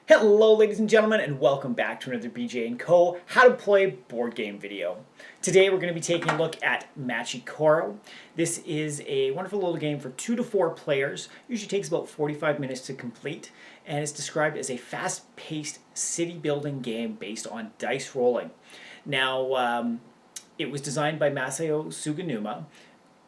Hello ladies and gentlemen, and welcome back to another BJ&Co How to Play board game video. Today we're going to be taking a look at Machi Koro. This is a wonderful little game for 2 to 4 players. Usually takes about 45 minutes to complete, and it's described as a fast-paced city building game based on dice rolling. Now, it was designed by Masayo Suganuma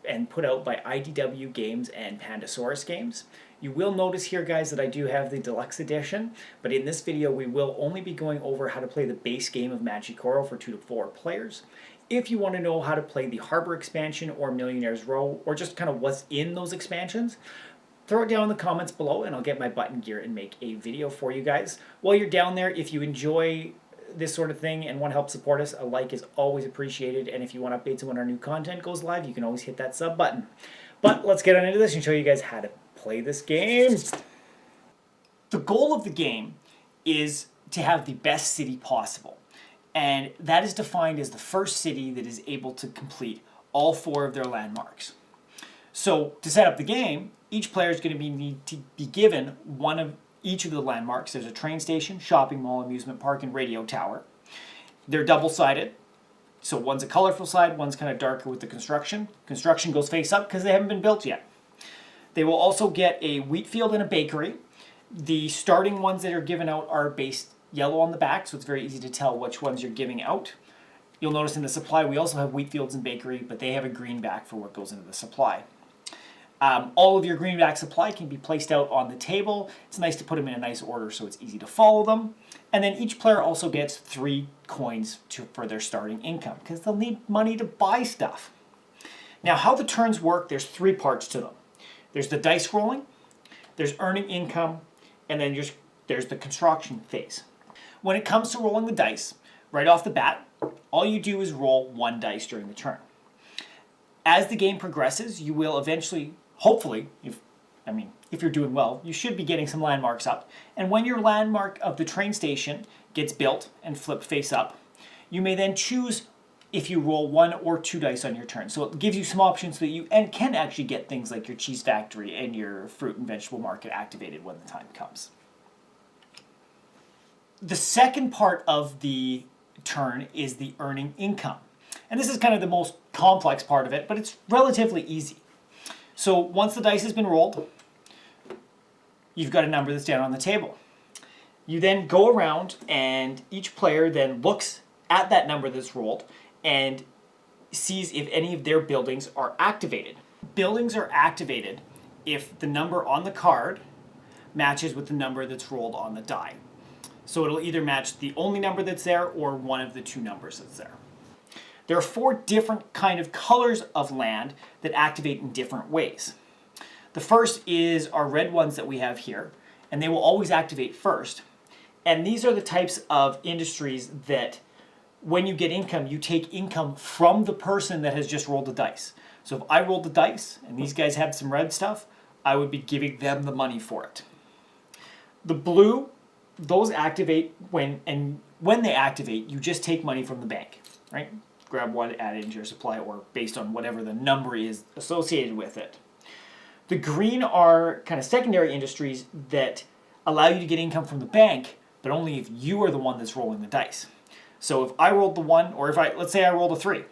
and put out by IDW Games and Pandasaurus Games. You will notice here, guys, that I do have the deluxe edition, but in this video we will only be going over how to play the base game of Machi Koro for 2 to 4 players. If you want to know how to play the Harbor expansion or Millionaire's Row, or just kind of what's in those expansions, throw it down in the comments below and I'll get my button gear and make a video for you guys. While you're down there, if you enjoy this sort of thing and want to help support us, a like is always appreciated, and if you want updates on when our new content goes live, you can always hit that sub button. But let's get on into this and show you guys how to play this game. The goal of the game is to have the best city possible, and that is defined as the first city that is able to complete all 4 of their landmarks. So to set up the game, each player is going to need to be given one of each of the landmarks. There's a train station, shopping mall, amusement park, and radio tower. They're double-sided, so one's a colorful side, one's kind of darker with the construction. Construction goes face up because they haven't been built yet. They will also get a wheat field and a bakery. The starting ones that are given out are based yellow on the back, so it's very easy to tell which ones you're giving out. You'll notice in the supply we also have wheat fields and bakery, but they have a green back for what goes into the supply. All of your greenback supply can be placed out on the table. It's nice to put them in a nice order so it's easy to follow them. And then each player also gets 3 coins for their starting income, because they'll need money to buy stuff. Now, how the turns work, there's 3 parts to them. There's the dice rolling, there's earning income, and then there's the construction phase. When it comes to rolling the dice, right off the bat, all you do is roll 1 dice during the turn. As the game progresses, you will eventually, hopefully, if you're doing well, you should be getting some landmarks up. And when your landmark of the train station gets built and flipped face up, you may then choose if you roll 1 or 2 dice on your turn. So it gives you some options so that you can actually get things like your cheese factory and your fruit and vegetable market activated when the time comes. The second part of the turn is the earning income. And this is kind of the most complex part of it, but it's relatively easy. So once the dice has been rolled, you've got a number that's down on the table. You then go around and each player then looks at that number that's rolled and sees if any of their buildings are activated. Buildings are activated if the number on the card matches with the number that's rolled on the die. So it'll either match the only number that's there or one of the 2 numbers that's there. There are 4 different kind of colors of land that activate in different ways. The first is our red ones that we have here, and they will always activate first. And these are the types of industries that when you get income, you take income from the person that has just rolled the dice. So if I rolled the dice and these guys had some red stuff, I would be giving them the money for it. The blue, those activate when they activate, you just take money from the bank, right? Grab one, add it into your supply, or based on whatever the number is associated with it. The green are kind of secondary industries that allow you to get income from the bank, but only if you are the one that's rolling the dice. So if I rolled the 1, or let's say I rolled a 3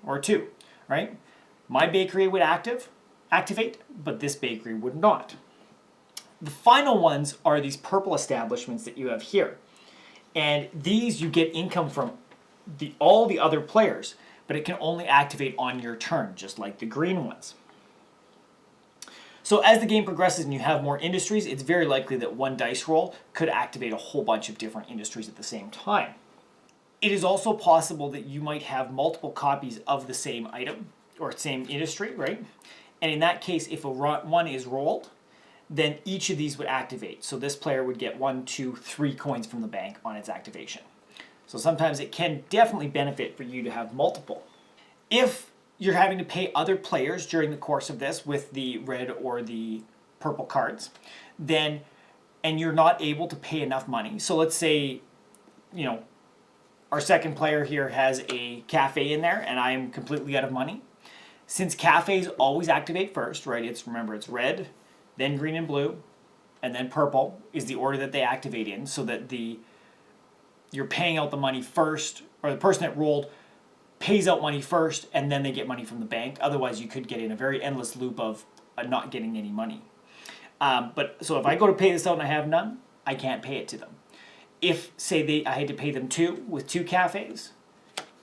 or a 2, right? My bakery would activate, but this bakery would not. The final ones are these purple establishments that you have here. And these you get income from all the other players, but it can only activate on your turn, just like the green ones. So as the game progresses and you have more industries, it's very likely that 1 dice roll could activate a whole bunch of different industries at the same time. It is also possible that you might have multiple copies of the same item or same industry, right? And in that case, if one is rolled, then each of these would activate. So this player would get 1, 2, 3 coins from the bank on its activation. So sometimes it can definitely benefit for you to have multiple. If you're having to pay other players during the course of this with the red or the purple cards, and you're not able to pay enough money. So let's say, our second player here has a cafe in there and I am completely out of money. Since cafes always activate first, right? Remember, it's red, then green and blue, and then purple is the order that they activate in, so that you're paying out the money first, or the person that rolled pays out money first, and then they get money from the bank. Otherwise, you could get in a very endless loop of not getting any money. So if I go to pay this out and I have none, I can't pay it to them. If, say, I had to pay them 2 with 2 cafes,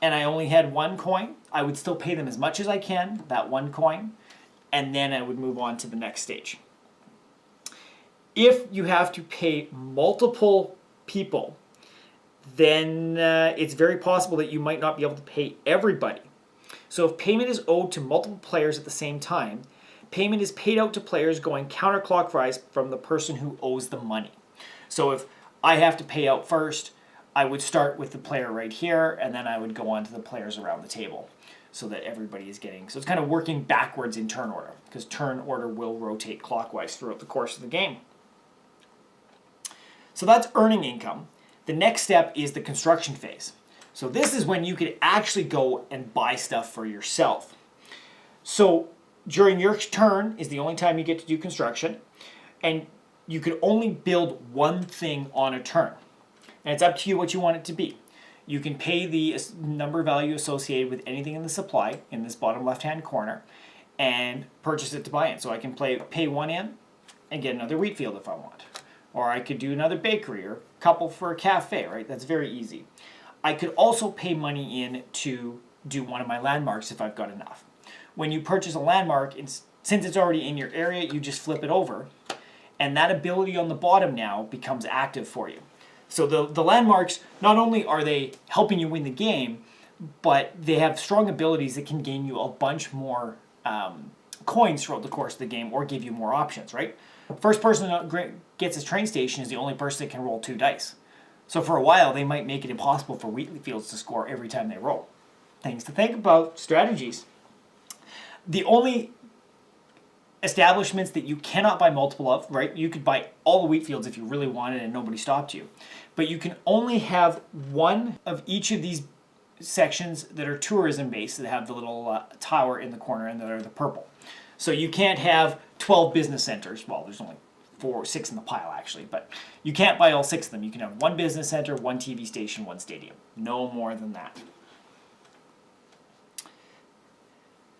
and I only had 1 coin, I would still pay them as much as I can, that 1 coin, and then I would move on to the next stage. If you have to pay multiple people, then it's very possible that you might not be able to pay everybody. So if payment is owed to multiple players at the same time, payment is paid out to players going counterclockwise from the person who owes the money. So if I have to pay out first, I would start with the player right here, and then I would go on to the players around the table, so that everybody is getting... So it's kind of working backwards in turn order, because turn order will rotate clockwise throughout the course of the game. So that's earning income. The next step is the construction phase. So this is when you could actually go and buy stuff for yourself. So during your turn is the only time you get to do construction, and you could only build one thing on a turn. And it's up to you what you want it to be. You can pay the number value associated with anything in the supply in this bottom left-hand corner and purchase it to buy in. So I can pay 1 in and get another wheat field if I want. Or I could do another bakery, or a couple for a cafe, right? That's very easy. I could also pay money in to do one of my landmarks if I've got enough. When you purchase a landmark, since it's already in your area, you just flip it over, and that ability on the bottom now becomes active for you. So the landmarks, not only are they helping you win the game, but they have strong abilities that can gain you a bunch more coins throughout the course of the game, or give you more options, right? First person that gets his train station is the only person that can roll 2 dice. So for a while, they might make it impossible for wheat fields to score every time they roll. Things to think about, strategies. The only establishments that you cannot buy multiple of, right? You could buy all the wheat fields if you really wanted and nobody stopped you. But you can only have one of each of these sections that are tourism based, that have the little tower in the corner and that are the purple. So you can't have 12 business centers. Well, there's only 6 in the pile actually, but you can't buy all 6 of them. You can have 1 business center, 1 TV station, 1 stadium. No more than that.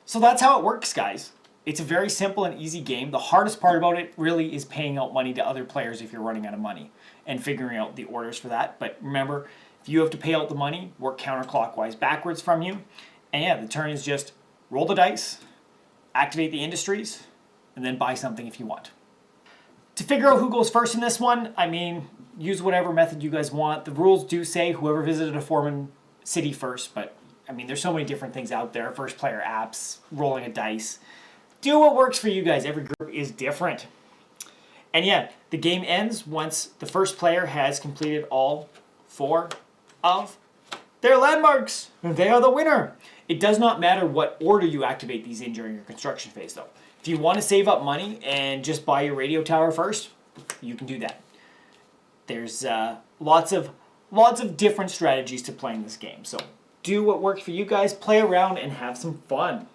So that's how it works, guys. It's a very simple and easy game. The hardest part about it really is paying out money to other players if you're running out of money, and figuring out the orders for that. But remember, if you have to pay out the money, work counterclockwise backwards from you. And yeah, the turn is just roll the dice, activate the industries, and then buy something if you want. To figure out who goes first in this one, I mean, use whatever method you guys want. The rules do say whoever visited a foreign city first, but I mean, there's so many different things out there. First player apps, rolling a dice. Do what works for you guys. Every group is different. And yeah, the game ends once the first player has completed all 4 of their landmarks. They are the winner. It does not matter what order you activate these in during your construction phase, though. If you want to save up money and just buy your radio tower first, you can do that. There's lots of different strategies to playing this game. So do what works for you guys, play around, and have some fun.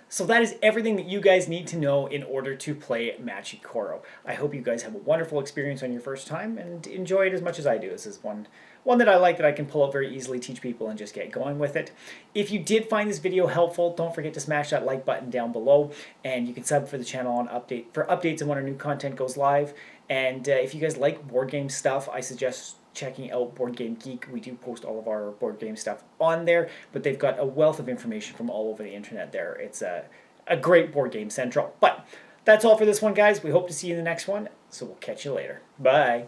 So that is everything that you guys need to know in order to play Machi Koro. I hope you guys have a wonderful experience on your first time and enjoy it as much as I do. This is one that I like, that I can pull out very easily, teach people, and just get going with it. If you did find this video helpful, don't forget to smash that like button down below, and you can sub for the channel on updates on when our new content goes live. And if you guys like board game stuff, I suggest checking out Board Game Geek. We do post all of our board game stuff on there, but they've got a wealth of information from all over the internet there. It's a great Board Game Central. But that's all for this one, guys. We hope to see you in the next one, so we'll catch you later. Bye.